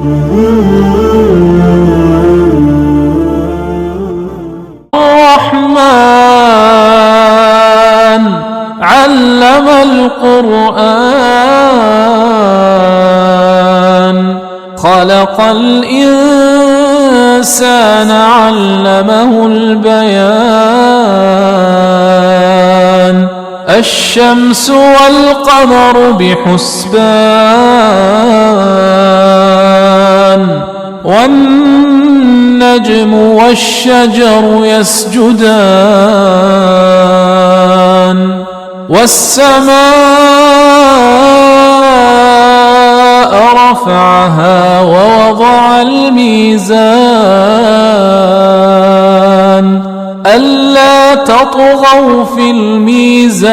الرحمن علم القرآن خلق الإنسان علمه البيان الشمس والقمر بحسبان والنجم والشجر يسجدان والسماء رفعها ووضع الميزان ألا تطغوا في الميزان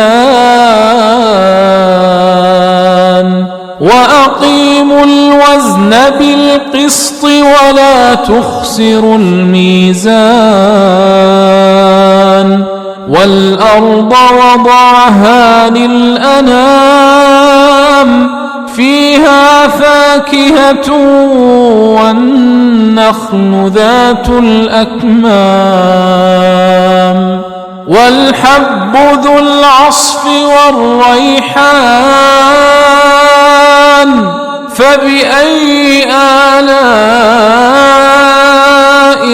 وأقيموا الوزن بالقسط ولا تخسروا الميزان والأرض وضعها للأنام فيها فاكهة والنخل ذات الأكمام والحب ذو العصف والريحان فبأي آلاء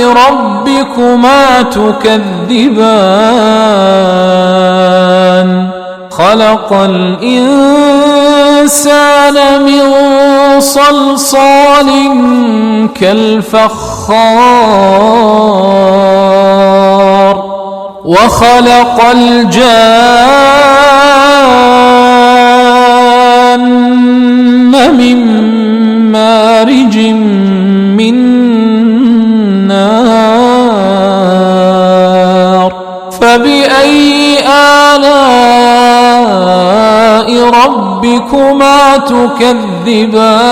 ربكما تكذبان خلق الإنسان من صلصال كالفخار وخلق الجان من مارج من نار فبأي آلاء ربكما تكذبان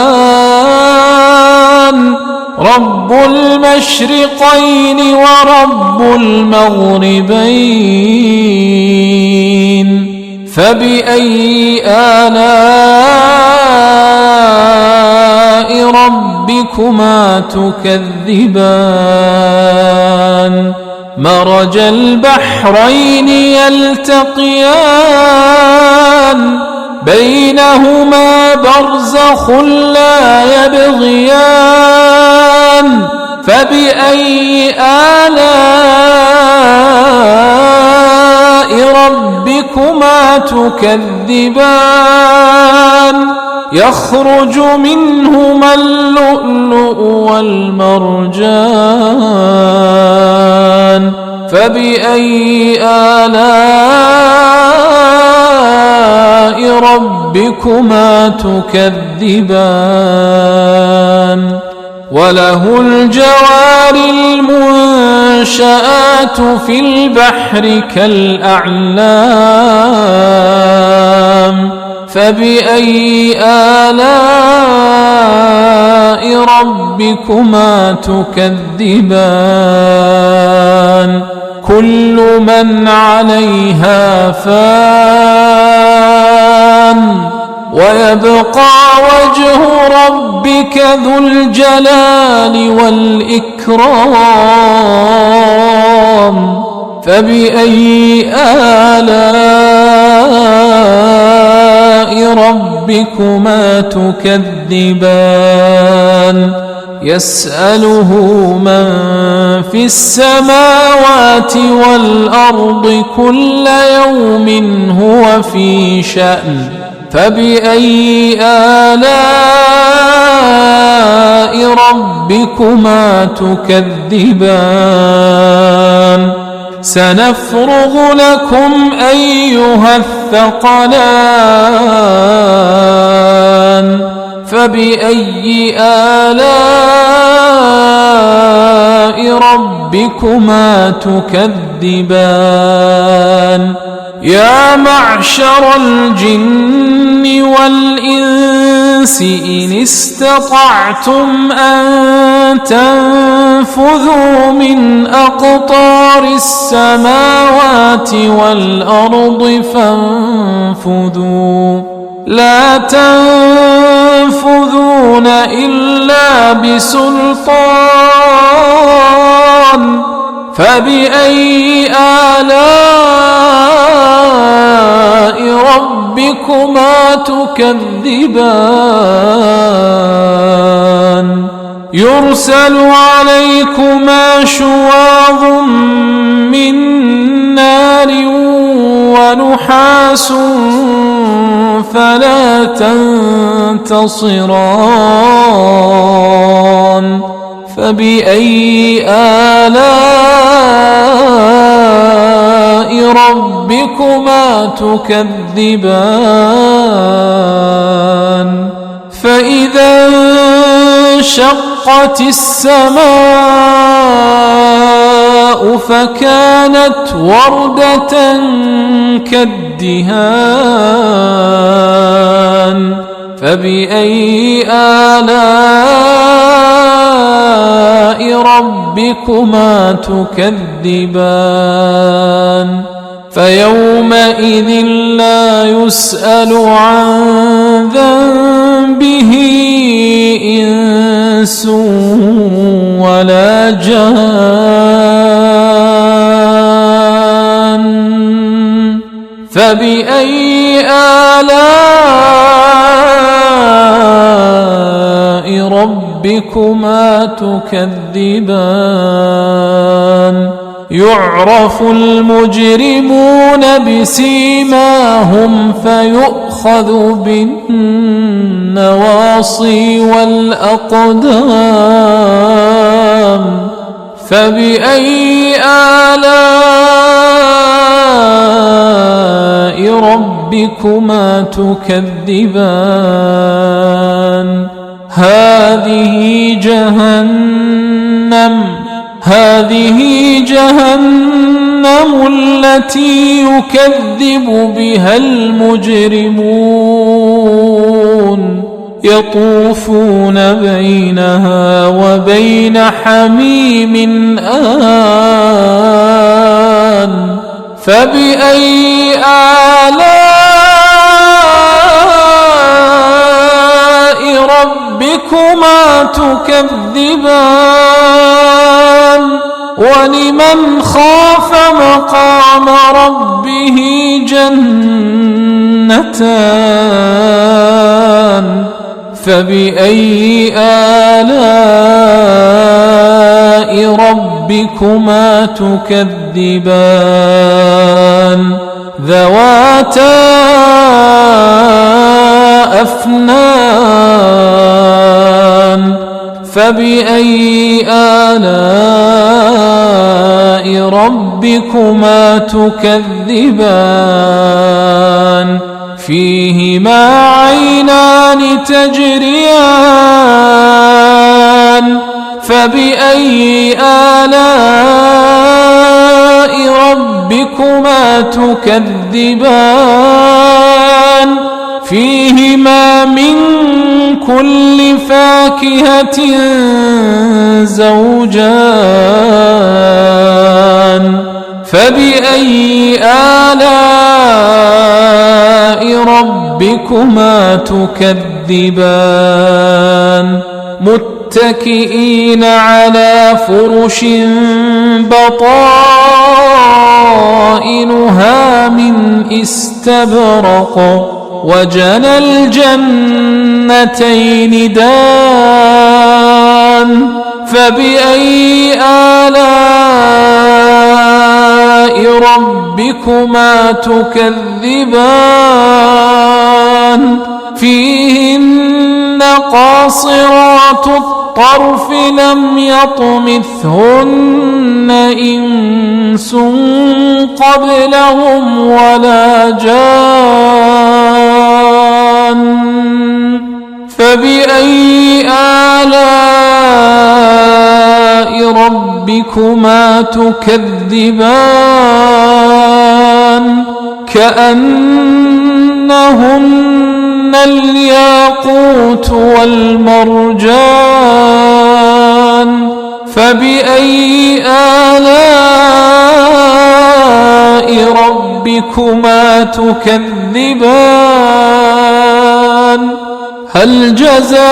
رب المشرقين ورب المغربين فبأي آلاء ربكما تكذبان مرج البحرين يلتقيان بينهما برزخ لا يبغيان فبأي آلاء ربكما تكذبان يخرج منهما اللؤلؤ والمرجان فبأي آلاء ربكما تكذبان وله الجوار المنشآت في البحر كالأعلام فبأي آلاء ربكما تكذبان كل من عليها فان ويبقى وجه ربك ذو الجلال والإكرام فبأي آلاء ربكما تكذبان يسأله من في السماوات والأرض كل يوم هو في شأن فبأي آلاء ربكما تكذبان سنفرغ لكم أيها الثقلان فبأي آلاء ربكما تكذبان يا معشر الجن والإنس إن استطعتم أن تنفذوا من أقطار السماوات والأرض فانفذوا لا تنفذون إلا بسلطان فبأي آلاء ربكما تكذبان يرسل عليكما شواظ من نار ونحاس فلا تنتصران فبأي آلاء ربكما تكذبان فإذا انشقت السماء فكانت وردة كالدهان فبأي آلاء ربكما تكذبان فيومئذ لا يسأل عن ذنبه إنس ولا جان فبأي آلاء ربكما تكذبان يعرف المجرمون بسيماهم فيؤخذ بالنواصي والأقدام فبأي آلاء ربكما تكذبان هذه جهنم التي يكذب بها المجرمون يطوفون بينها وبين حميم آن فبأي آلاء ربكما تكذبان ولمن خاف مقام ربه جنتان فبأي آلاء ربكما تكذبان ذواتا أفنان فبأي آلاء ربكما تكذبان فيهما عينان تجريان فبأي آلاء ربكما تكذبان فيهما من كل فاكهة زوجان فبأي آلاء ربكما تكذبان متكئين على فرش بطائنها من استبرق وجنى الجنتين دان فبأي آلاء ربكما تكذبان فيهن قاصرات الطرف لم يطمثهن إنس قبلهم ولا جان فبأي آلاء ربكما تكذبان كأنهن الياقوت والمرجان فبأي آلاء ربكما تكذبان هل جزاء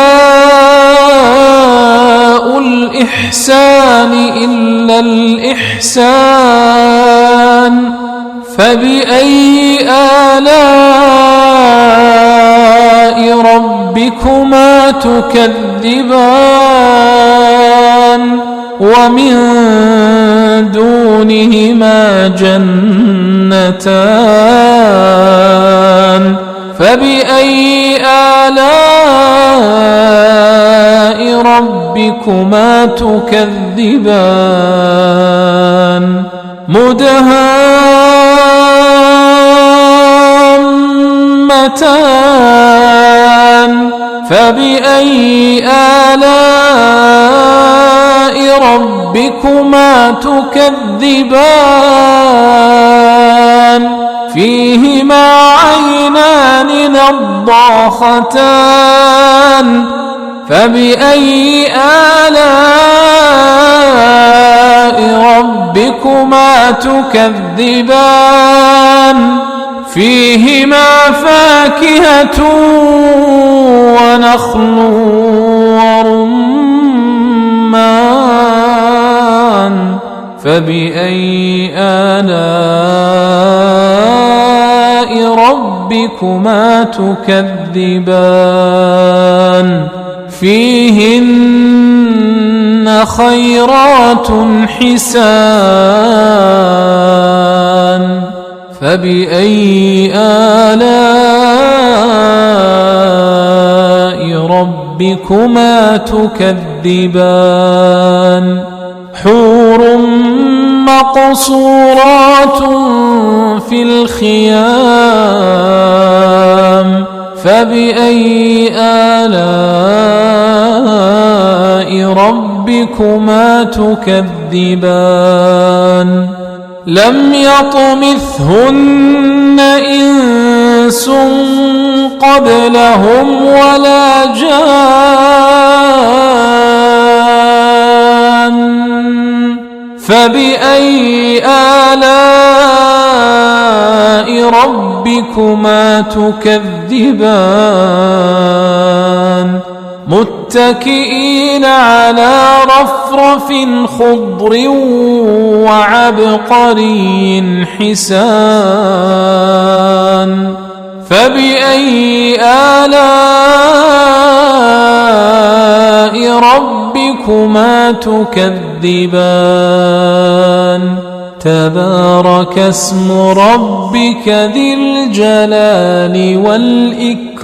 الإحسان إلا الإحسان فبأي آلاء ربكما تكذبان ومن دونهما جنتان فبأي آلاء ربكما تكذبان مدهامتان فبأي آلاء ربكما تكذبان فيهما عينان نضاختان فبأي آلاء ربكما تكذبان فيهما فاكهة ونخل ورمان فبأي آلاء ربكما تكذبان فيهن خيرات حسان فبأي آلاء ربكما تكذبان حور مقصورات في الخيام فبأي آلاء ربكما تكذبان لم يطمثهن إنس قبلهم ولا جان فبأي آلاء ربكما تكذبان متكئين على رفرف خضر وعبقري حسان فبأي آلاء ربكما تكذبان تبارك اسم ربك ذي الجلال والإكرام